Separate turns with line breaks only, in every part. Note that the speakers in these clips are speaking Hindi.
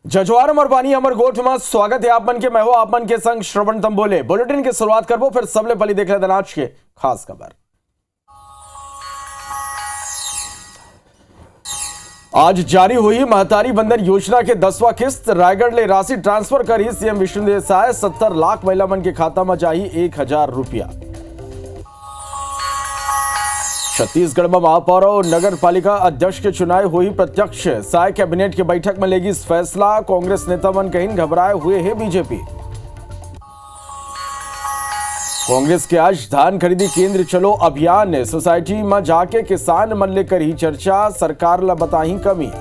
जजवार मरबानी अमरगोठ में स्वागत है आप मन के। मैं हूं आप मन के संग श्रवण तंबोले। बुलेटिन की शुरुआत करबो फिर सबले पहले देख लेते आज के खास खबर। आज जारी हुई महतारी बंधन योजना के 10वां किस्त रायगढ़ ले राशि ट्रांसफर करी सीएम विष्णुदेव साय। 70 लाख महिला मन के खाता में जाही 1000 रुपया। छत्तीसगढ़ में महापौर और नगर पालिका अध्यक्ष के चुनाव हुई प्रत्यक्ष। साय कैबिनेट की बैठक में लेगी फैसला। कांग्रेस नेता मन कहीं घबराए हुए है बीजेपी। कांग्रेस के आज धान खरीदी केंद्र चलो अभियान। सोसाइटी में जाके किसान मन लेकर ही चर्चा। सरकार ला बताही कमी।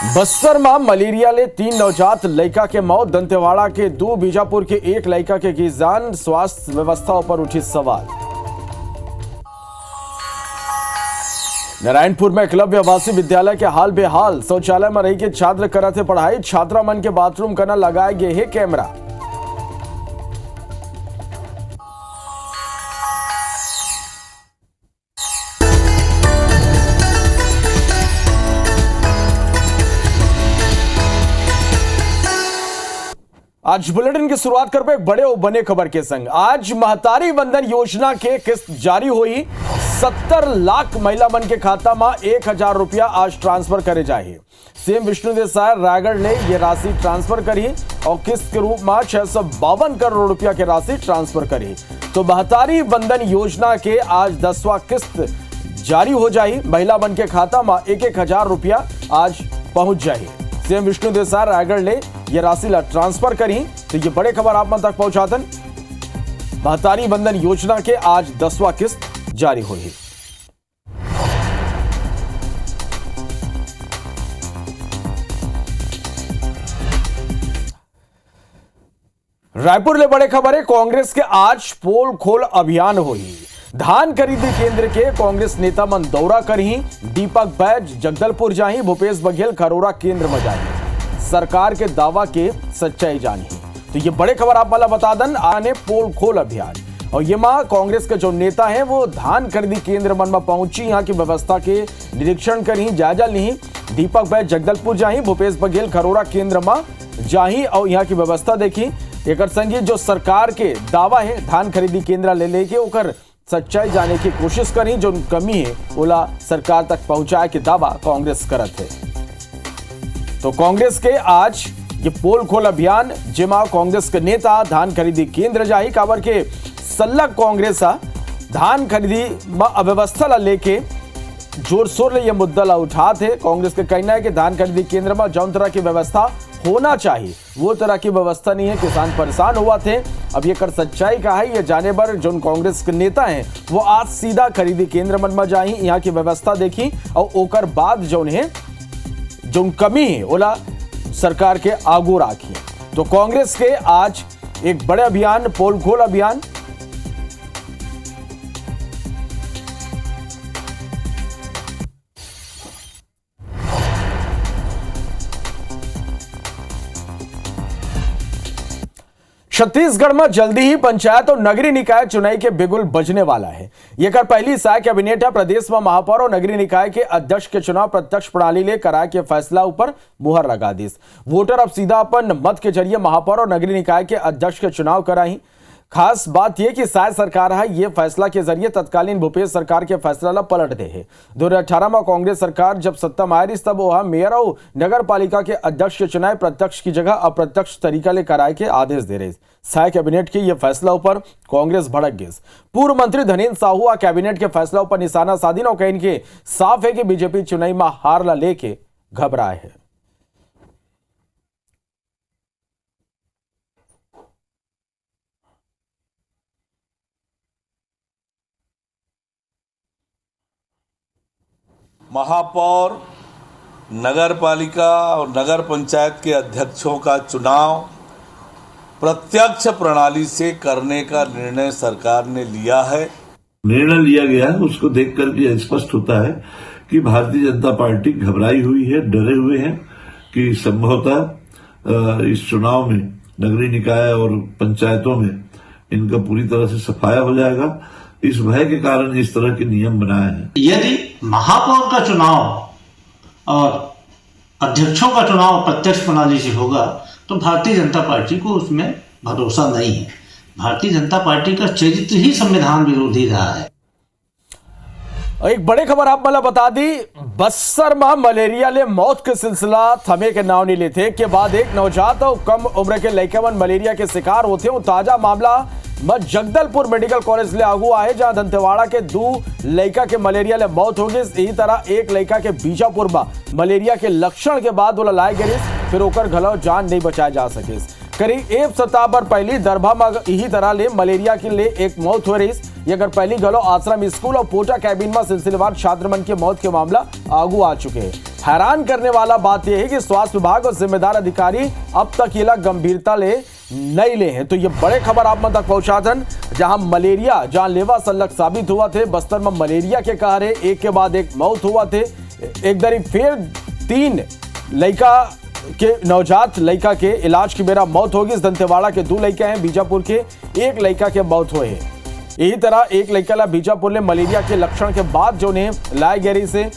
बस्तर में मलेरिया ले 3 नवजात लड़का के मौत। दंतेवाड़ा के 2, बीजापुर के 1 लड़का के जान। स्वास्थ्य व्यवस्था पर उठी सवाल। नारायणपुर में एकलव्य आवासीय विद्यालय के हाल बेहाल। शौचालय में रही के छात्र करते पढ़ाई। छात्रा मन के बाथरूम करना लगाए गए है कैमरा। आज बुलेटिन की शुरुआत करबे एक बड़े और बने खबर के संग। आज महतारी बंधन योजना के किस्त जारी हुई। 70 लाख महिला मन के खाता में 1000 रुपया आज ट्रांसफर करे जाए। सीएम विष्णुदेव साय रायगढ़ ने यह राशि ट्रांसफर करी और किस्त के रूप में 652 करोड़ रुपया की राशि ट्रांसफर करी। तो महतारी बंधन योजना के आज 10वां किस्त जारी हो जाए। महिला मन के खाता में 1000 रुपया आज पहुंच जाए। सीएम विष्णुदेव साय रायगढ़ ने यह राशि ला ट्रांसफर करी। तो ये बड़े खबर आप मन तक पहुंचातन। महतारी बंधन योजना के आज 10वां किस्त जारी हुई। रायपुर ले बड़े खबर है। कांग्रेस के आज पोल खोल अभियान हुई। धान खरीदी केंद्र के कांग्रेस नेता मन दौरा करही। दीपक बैज जगदलपुर जाही। भूपेश बघेल खरोरा केंद्र में जाही। सरकार के दावा के सच्चाई जानी। तो ये बड़े खबर आप वाला बता दन। आने पोल खोल अभियान और ये मां कांग्रेस के जो नेता हैं वो धान खरीदी केंद्र मन में पहुंची। यहाँ की व्यवस्था के निरीक्षण करी, जायजा ली। दीपक बैज जगदलपुर जाही। भूपेश बघेल खरोरा केंद्र में जाही और यहाँ की व्यवस्था देखी। एक संगी जो सरकार के दावा है धान खरीदी केंद्र ले लेके ओकर सच्चाई जाने की कोशिश करी। जो कमी है ओला सरकार तक पहुंचाए के दावा कांग्रेस करत है। तो कांग्रेस के आज ये पोल खोल अभियान जेमा कांग्रेस के नेता धान खरीदी केंद्र जाही। काबर के सल्लग कांग्रेस धान खरीदी में अव्यवस्था ला लेके जोर शोर ले ये मुद्दा ला उठाते है। कांग्रेस का कहना है कि धान खरीदी केंद्र में जौन तरह की व्यवस्था होना चाहिए वो तरह की व्यवस्था नहीं है। किसान परेशान हुआ थे। अब ये कर सच्चाई का है ये जाने पर जो कांग्रेस के नेता हैं वो आज सीधा खरीदी केंद्र मन में जाही। यहाँ की व्यवस्था देखी और ओकर बाद जो है जो कमी है ओला सरकार के आगू राखी। तो कांग्रेस के आज एक बड़े अभियान पोल खोल अभियान। छत्तीसगढ़ में जल्दी ही पंचायत और नगरीय निकाय चुनाव के बिगुल बजने वाला है। यह कर पहली साय कैबिनेट है। प्रदेश में महापौर और नगरीय निकाय के अध्यक्ष के चुनाव प्रत्यक्ष प्रणाली ले कराए के फैसला ऊपर मुहर लगा दी। वोटर अब सीधा अपन मत के जरिए महापौर और नगरीय निकाय के अध्यक्ष के चुनाव कराई। खास बात यह कि साय सरकार है ये फैसला के जरिए तत्कालीन भूपेश सरकार के फैसला ला पलट दे है। 2018 में कांग्रेस सरकार जब सत्ता में आई तब वह मेयर और नगर पालिका के अध्यक्ष के चुनाव प्रत्यक्ष की जगह अप्रत्यक्ष तरीका ले कराए के आदेश दे रहे। साय कैबिनेट के यह फैसला ऊपर कांग्रेस भड़क गई। पूर्व मंत्री धनेन्द्र साहू कैबिनेट के फैसला ऊपर निशाना साधी और कहीं के साफ है कि बीजेपी चुनाव में हार ला लेके घबराए है।
महापौर, नगर पालिका और नगर पंचायत के अध्यक्षों का चुनाव प्रत्यक्ष प्रणाली से करने का निर्णय सरकार ने लिया है।
निर्णय लिया गया है उसको देख करके स्पष्ट होता है कि भारतीय जनता पार्टी घबराई हुई है, डरे हुए हैं कि संभवतः इस चुनाव में नगरीय निकाय और पंचायतों में इनका पूरी तरह से सफाया हो जाएगा। इस भय के कारण इस तरह के नियम बनाए हैं।
यदि महापौर का चुनाव और अध्यक्षों का चुनाव प्रत्यक्ष प्रणाली से होगा तो भारतीय जनता पार्टी को उसमें भरोसा नहीं है। भारतीय जनता पार्टी का चरित्र ही संविधान विरोधी रहा है।
एक बड़ी खबर आप मला बता दी, बस्तर में मलेरिया ले मौत के सिलसिला थमे के नाव नहीं लेते के बाद एक नवजात और कम उम्र के लड़के मलेरिया के शिकार होते हो। ताजा मामला में जगदलपुर मेडिकल कॉलेज ले आगू आए, जहां दंतेवाड़ा के 2 लड़का के मलेरिया ले मौत हो गई। इसी तरह एक लड़का के बीजापुर में मलेरिया के लक्षण के बाद वो लाए गए, फिर ओकर घलो जान नहीं बचाया जा सके। करीब 1 सप्ताह पर पहली दरभा में यही तरह ले मलेरिया के लिए एक मौत हो रही। ये अगर पहली गलो आश्रम स्कूल और पोटा कैबिन में सिलसिलेवार छात्रमन के मौत के मामला आगू आ चुके हैं। हैरान करने वाला बात यह है कि स्वास्थ्य विभाग और जिम्मेदार अधिकारी अब तक ये गंभीरता ले नहीं ले हैं। तो ये बड़े खबर आप तक पहुंचातन, जहां मलेरिया जानलेवा सल्लक साबित हुआ थे। बस्तर में मलेरिया के कहर है, एक के बाद एक मौत हुआ थे। एक दरी फिर 3 लड़का के नवजात लड़का के इलाज की मेरा मौत होगी। दंतेवाड़ा के 2 लड़के हैं, बीजापुर के 1 लड़का के मौत हुए हैं। यही तरह एक लड़का ला बीजापुर ले मलेरिया के लक्षण के बाद जो ने लाए गहरी से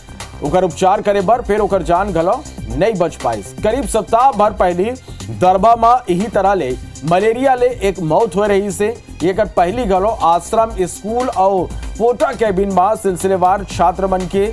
उकर उपचार करे बर फिर उकर जान घलो नहीं बच पाई। करीब सप्ताह भर पहली दरबा में यही तरह ले मलेरिया ले एक मौत हो रही से ये कर पहली घलो आश्रम स्कूल और पोटा कैबिन में सिलसिलेवार छात्र मन के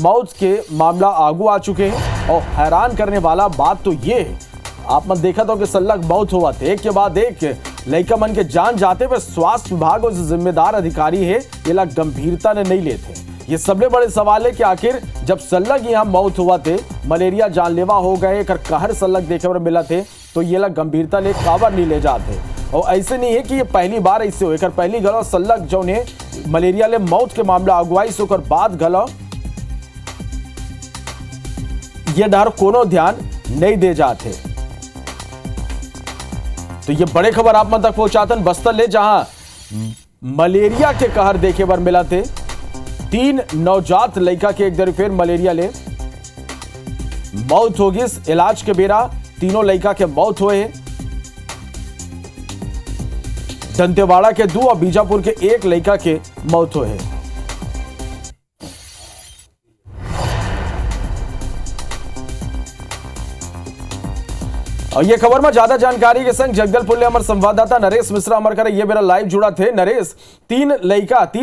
मौत के मामला आगू आ चुके हैं। और हैरान करने वाला बात तो ये है, आप मन देखा तो कि सल्लग मौत हुआ थे, एक के बाद एक लड़का मन के जान जाते हुए स्वास्थ्य विभाग और जिम्मेदार अधिकारी है ये लोग गंभीरता ने नहीं लेते। ये सबसे बड़े सवाल है कि आखिर जब सल्लग यहाँ मौत हुआ थे, मलेरिया जानलेवा हो गए, कर कहर सल्लग देखे और मिला थे, तो ये लोग गंभीरता ले कावर नहीं ले जाते। और ऐसे नहीं है कि ये पहली बार ऐसे हुए, कर पहली गलो सल्लग जो ने मलेरिया ले मौत के मामला अगुवाई से होकर बाद गलो ये डर कोनो ध्यान नहीं दे जाते। तो ये बड़े खबर आप मन तक पहुंचातन बस्तर ले, जहां मलेरिया के कहर देखे बर मिला थे। 3 नवजात लड़का के एक दर फिर मलेरिया ले मौत होगी। इलाज के बेरा तीनों लड़का के मौत हुए हैं। दंतेवाड़ा के 2 और बीजापुर के 1 लड़का के मौत हुए हैं। और ये खबर में ज्यादा जानकारी के संग जगदलपुर ले हमारे संवाददाता नरेश मिश्रा हमारे करे ये मेरा लाइव जुड़ा थे। नरेश, 3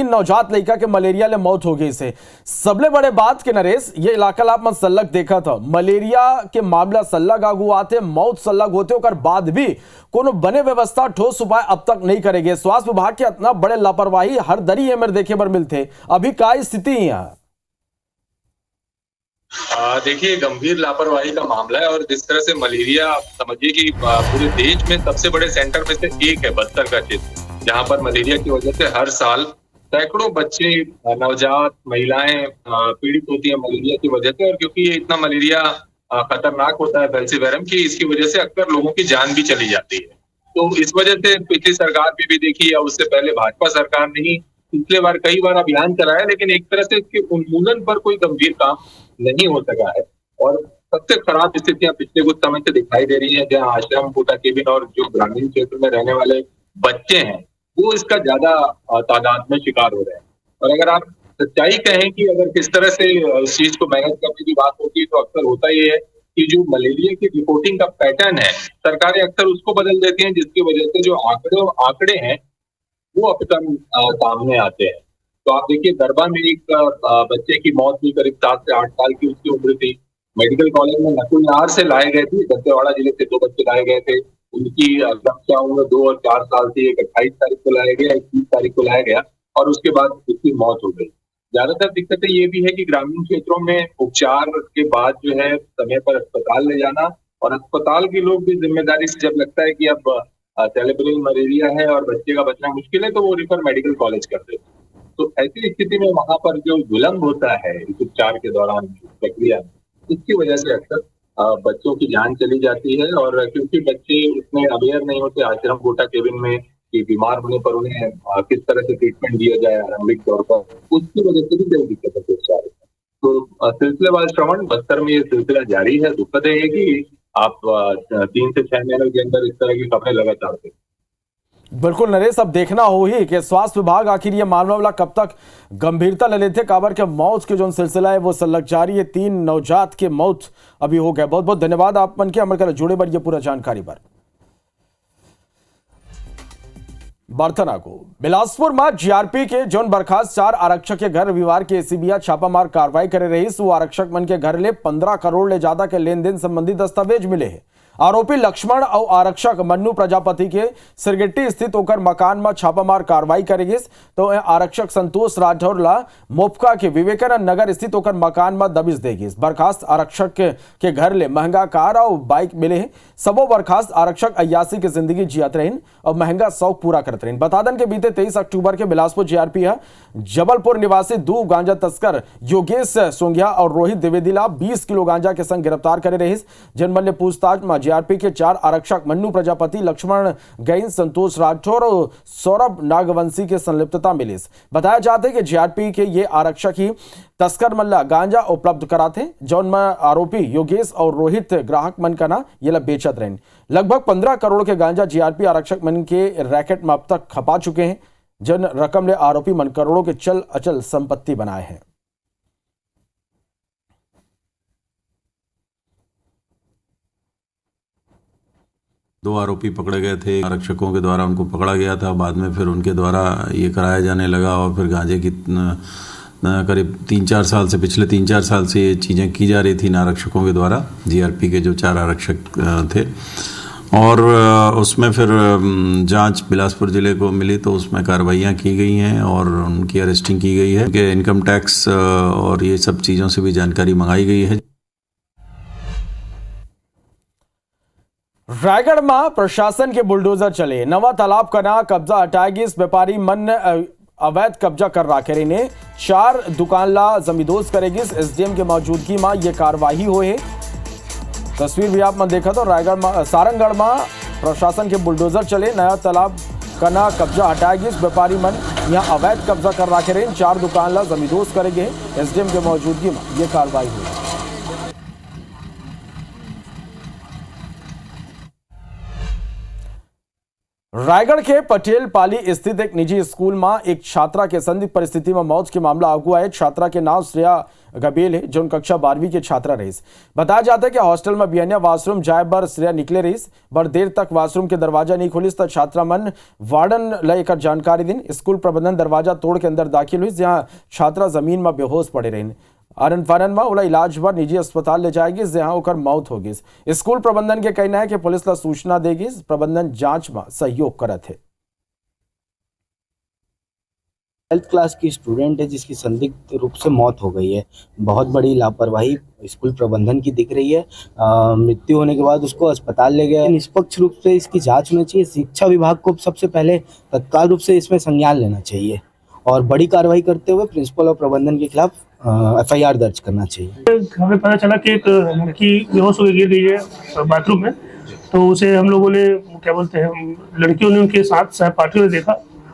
नवजात लड़का के मलेरिया ले मौत हो गई से सबले बड़े बात के नरेश ये इलाका आप मन सल्लग देखा था, मलेरिया के मामला सल्लग आगू आते, मौत सल्लग होते होकर बाद भी कोनो बने व्यवस्था ठोस उपाय अब तक नहीं करेंगे। स्वास्थ्य विभाग के इतना बड़े लापरवाही हर दरी है मेरे देखे बर मिलते, अभी का स्थिति यहाँ?
देखिए, गंभीर लापरवाही का मामला है और जिस तरह से मलेरिया आप समझिए कि पूरे देश में सबसे बड़े सेंटर में से एक है बस्तर का क्षेत्र, जहां पर मलेरिया की वजह से हर साल सैकड़ों बच्चे, नवजात महिलाएं पीड़ित होती है मलेरिया की वजह से। और क्योंकि ये इतना मलेरिया खतरनाक होता है फेल्सीवेरम की, इसकी वजह से अक्सर लोगों की जान भी चली जाती है। तो इस वजह से पिछली सरकार भी देखी या उससे पहले भाजपा सरकार ने ही पिछले बार कई बार अभियान चलाया, लेकिन एक तरह से इसके उन्मूलन पर कोई गंभीर काम नहीं हो सका है। और सबसे खराब स्थितियां पिछले कुछ समय से दिखाई दे रही हैं, जहां आश्रम, पोटा केबिन और जो ग्रामीण क्षेत्र में रहने वाले बच्चे हैं वो इसका ज्यादा तादाद में शिकार हो रहे हैं। और अगर आप सच्चाई कहें कि अगर किस तरह से इस चीज को मैनेज करने की बात होती है, तो अक्सर होता ये है कि जो मलेरिया की रिपोर्टिंग का पैटर्न है, सरकारें अक्सर उसको बदल देती हैं, जिसकी वजह से जो आंकड़े हैं वो अब तक सामने आते हैं। तो आप देखिए, दरबा में एक बच्चे की मौत हुई, करीब 7 से 8 साल की उसकी उम्र थी। मेडिकल कॉलेज में नकुलनार से लाए गए थे, दंतेवाड़ा जिले से 2 बच्चे लाए गए थे। उनकी कक्षा उम्र 2 और 4 साल थी। एक 28 तारीख को लाया गया, 21 तारीख को लाया गया और उसके बाद उसकी मौत हो गई। ज्यादातर दिक्कतें ये भी है कि ग्रामीण क्षेत्रों में उपचार के बाद जो है समय पर अस्पताल ले जाना, और अस्पताल के लोग भी जिम्मेदारी से जब लगता है कि अब सेरेब्रल मलेरिया है और बच्चे का बचना मुश्किल है, तो वो रिफर मेडिकल कॉलेज कर देते हैं। तो ऐसी स्थिति में वहां पर जो विलंब होता है इस उपचार के दौरान प्रक्रिया, इसकी वजह से अक्सर बच्चों की जान चली जाती है। और क्योंकि बच्चे इतने अवेयर नहीं होते आश्रम, पोटा केबिन में कि बीमार होने पर उन्हें किस तरह से ट्रीटमेंट दिया जाए आरंभिक तौर पर, उसकी वजह से भी कई दिक्कत है उपचार। तो सिलसिलेवार श्रवण बस्तर में ये सिलसिला जारी है। दुखद है कि आप 3 से 6 महीनों के अंदर इस तरह की खबरें लगातार देखें।
बिल्कुल नरेश, अब देखना हो ही कि स्वास्थ्य विभाग आखिर ये मामला कब तक गंभीरता ले लेते। काबर के मौत के जो सिलसिला है वो सलग जारी है। 3 नवजात के मौत अभी हो गए। बहुत बहुत धन्यवाद आप मन के अमर कर जुड़े पर ये पूरा जानकारी पर। बर्थना को बिलासपुर में जीआरपी के जोन बर्खास्त 4 आरक्षक के घर रविवार के एसीबी छापामार कार्रवाई करे रही। वो आरक्षक मन के घर ले 15 करोड़ ले ज्यादा के लेन देन संबंधी दस्तावेज मिले हैं। आरोपी लक्ष्मण और आरक्षक मन्नू प्रजापति के सिरगिट्टी स्थित होकर मकान में छापामार कार्रवाई करेगी। तो आरक्षक संतोष राठौर ला मोपका के विवेकानंद नगर स्थित होकर मकान में दबिश देगी। बर्खास्त आरक्षक के घर ले महंगा कार और बाइक मिले हैं। सबो बर्खास्त आरक्षक 81 की जिंदगी जियत रहे और महंगा शौक पूरा करते रहे। बता दें कि बीते 23 अक्टूबर के बिलासपुर जीआरपी है जबलपुर निवासी 2 गांजा तस्कर योगेश सोंगिया और रोहित द्विवेदी 20 किलो गांजा के संग गिरफ्तार करे रही। जिनमन पूछताछ में जीआरपी के 4 आरक्षक मन्नू प्रजापति, लक्ष्मण गैन, संतोष राठौर और सौरभ नागवंशी के संलिप्तता मिली। बताया जाता है कि जीआरपी के ये आरक्षक ही तस्कर मल्ला गांजा उपलब्ध कराते, जौन में आरोपी योगेश और रोहित ग्राहक मन का ना ये बेचत रहे। लगभग 15 करोड़ के गांजा जीआरपी आरक्षक मन के रैकेट में अब तक खपा चुके हैं। जन रकम ले आरोपी मन करोड़ों के चल अचल संपत्ति बनाए हैं।
दो आरोपी पकड़े गए थे। आरक्षकों के द्वारा उनको पकड़ा गया था। बाद में फिर उनके द्वारा ये कराया जाने लगा और फिर गांजे की करीब 3-4 साल से, पिछले 3-4 साल से ये चीज़ें की जा रही थी आरक्षकों के द्वारा। जीआरपी के जो 4 आरक्षक थे और उसमें फिर जांच बिलासपुर ज़िले को मिली तो उसमें कार्रवाइयाँ की गई हैं और उनकी अरेस्टिंग की गई है कि इनकम टैक्स और ये सब चीज़ों से भी जानकारी मंगाई गई है।
रायगढ़ में प्रशासन के बुलडोजर चले। नवा तालाब का ना कब्जा हटाएगी। इस व्यापारी मन अवैध कब्जा कर रखे ने 4 दुकान ला जमींदोज करेगी। एसडीएम के मौजूदगी में यह कार्रवाई हो है। तस्वीर भी आप मन देखा तो रायगढ़ में सारंगगढ़ में प्रशासन के बुलडोजर चले। नया तालाब का ना कब्जा हटाएगी। इस व्यापारी मन यहाँ अवैध कब्जा कर रखे रहे 4 दुकान ला जमींदोज करेंगे। एसडीएम के मौजूदगी में यह कार्रवाई हुई। रायगढ़ के पटेल पाली स्थित एक निजी स्कूल में एक छात्रा के संदिग्ध परिस्थिति में मौत के मामला आगू है। छात्रा के नाम श्रेया गबेल है, जो कक्षा 12वीं की छात्रा रही। बताया जाता है कि हॉस्टल में बियनिया वाशरूम जाए बर श्रेया निकले रही। बर देर तक वाशरूम के दरवाजा नहीं खुली तो छात्रा मन वार्डन लेकर जानकारी दी। स्कूल प्रबंधन दरवाजा तोड़ के अंदर दाखिल हुई, जहाँ छात्रा जमीन में बेहोश पड़े रही। आनंद फानन में उला इलाज पर निजी अस्पताल ले जाएगी, जहां होकर मौत होगी। स्कूल प्रबंधन के कहना है कि पुलिस ला सूचना देगी। प्रबंधन जांच में सहयोग करत है।
12th क्लास की स्टूडेंट है जिसकी संदिग्ध रूप से मौत हो गई है। बहुत बड़ी लापरवाही स्कूल प्रबंधन की दिख रही है। मृत्यु होने के बाद उसको अस्पताल ले गए। निष्पक्ष रूप से इसकी जांच होनी चाहिए। शिक्षा विभाग को सबसे पहले तत्काल रूप से इसमें संज्ञान लेना चाहिए और बड़ी कार्रवाई करते हुए प्रिंसिपल और प्रबंधन के खिलाफ एफआईआर दर्ज करना चाहिए।
हमें पता चला कि एक लड़की बेहोश होकर गिर गई है बाथरूम में, तो उसे हम लोगों ने क्या बोलते हैं लड़कियों ने उनके साथ सहपाठियों ने देखा,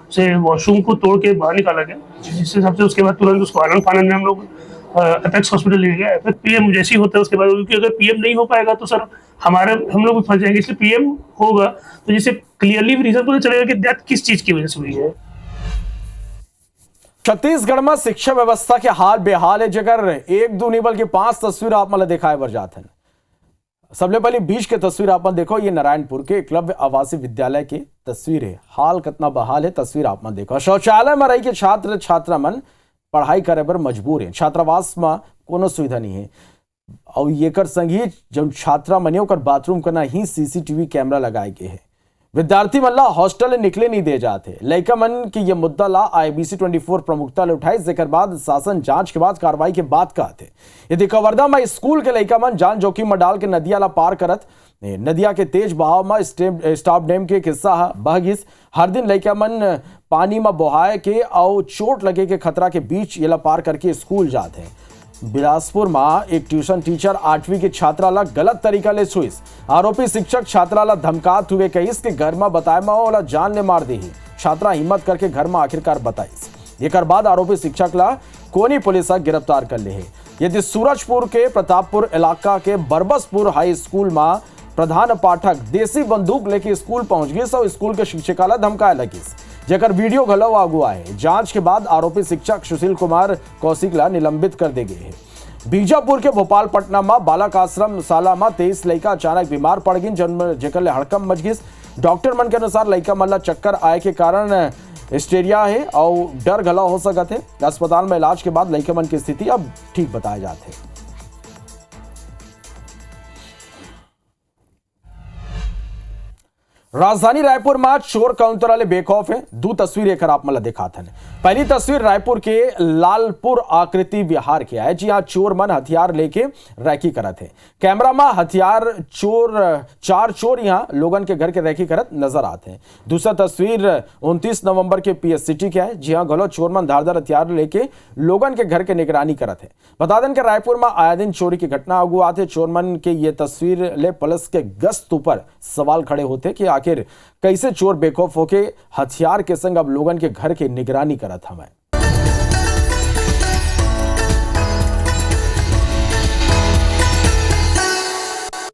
उसे वॉशरूम को तोड़ के बाहर निकाला गया, जिससे सबसे उसके बाद तुरंत उसको आनंद फानन में हम लोग अपेक्स हॉस्पिटल ले गया। फिर पीएम जैसे ही होता है उसके बाद, क्योंकि अगर पीएम नहीं हो पाएगा तो सर हम लोग भी फंस जाएंगे, इसलिए पीएम होगा तो जिससे क्लियरली रीजन पता चलेगा कि डेथ किस चीज की वजह से हुई है।
छत्तीसगढ़ में शिक्षा व्यवस्था के हाल बेहाल है, जगह 1-2 नहीं बल्कि 5 तस्वीर आप मतलब दिखाए बर जाते हैं। सबले पहले बीच के तस्वीर आप देखो, ये नारायणपुर के एकलव्य आवासीय विद्यालय की तस्वीर है। हाल कितना बहाल है तस्वीर आप मन देखो। शौचालय में रही के छात्र छात्रा मन पढ़ाई करे पर मजबूर है। छात्रावास में कोनो सुविधा नहीं है और ये कर संगी जब छात्रा मने ओकर बाथरूम करना ही सीसीटीवी कैमरा लगाए गए हैं। विद्यार्थी मन ला हॉस्टल निकले नहीं दे जाते। लइका मन की ये मुद्दा ला IBC 24 प्रमुखता ले उठाई, जेकर बाद शासन जांच के बाद कार्रवाई के बाद कहते यदि कवर्धा में स्कूल के लइका मन जान जोखिम में डाल के नदिया ला पार करत। नदिया के तेज बहाव में स्टॉप डैम के किस्सा बह गिस। हर दिन लइका मन पानी में बहाए के और चोट लगे के खतरा के बीच ये ला पार करके स्कूल जाते हैं। बिलासपुर में एक ट्यूशन टीचर 8वीं की छात्रा ला गलत तरीका ले छुईस। आरोपी शिक्षक छात्रा ला धमकात हुए कहीस के घर में बताए वाला जान ले मार दी। छात्रा हिम्मत करके घर में आखिरकार बताईस। एक बाद आरोपी शिक्षक ला कोनी पुलिस गिरफ्तार कर ले है। यदि सूरजपुर के प्रतापपुर इलाका के बरबसपुर हाई स्कूल में प्रधान पाठक देसी बंदूक लेके स्कूल पहुंच गई और स्कूल के शिक्षिका ला धमकाए लगी, जेकर वीडियो घलो आगू आए। जांच के बाद आरोपी शिक्षक सुशील कुमार कौशिक ला निलंबित कर दे गए है। बीजापुर के भोपाल पटना में बालक आश्रम शाला में 23 लड़का अचानक बीमार पड़ गई, जेकर ले हड़कम मच गई। डॉक्टर मन के अनुसार लड़का मन ला चक्कर आए के कारण हिस्टेरिया है और डर गला हो सकत है। अस्पताल में इलाज के बाद लड़का मन की स्थिति अब ठीक बताए जाते हैं। राजधानी रायपुर में चोर काउंटर वाले बेखौफ है। दो तस्वीर एक आप मला दिखा था। पहली तस्वीर रायपुर के लालपुर आकृति विहार के है, जी हाँ चोर मन हथियार लेके रैकी करत है। कैमरा में हथियार चार चोर यहाँ लोगन के घर के रैकी करत नजर आते हैं। दूसरा तस्वीर 29 नवंबर के पीएस सिटी के है, जी हाँ गलो चोर मन धारदार हथियार लेके लोगन के घर के निगरानी करत है। बता दें कि रायपुर में आए दिन चोरी की घटना आगू आते। चोर मन के ये तस्वीर ले पुलिस के गश्त ऊपर सवाल खड़े होते कि आखिर कैसे चोर बेखौफ होके हथियार के संग अब लोगन के घर के निगरानी करत हमें।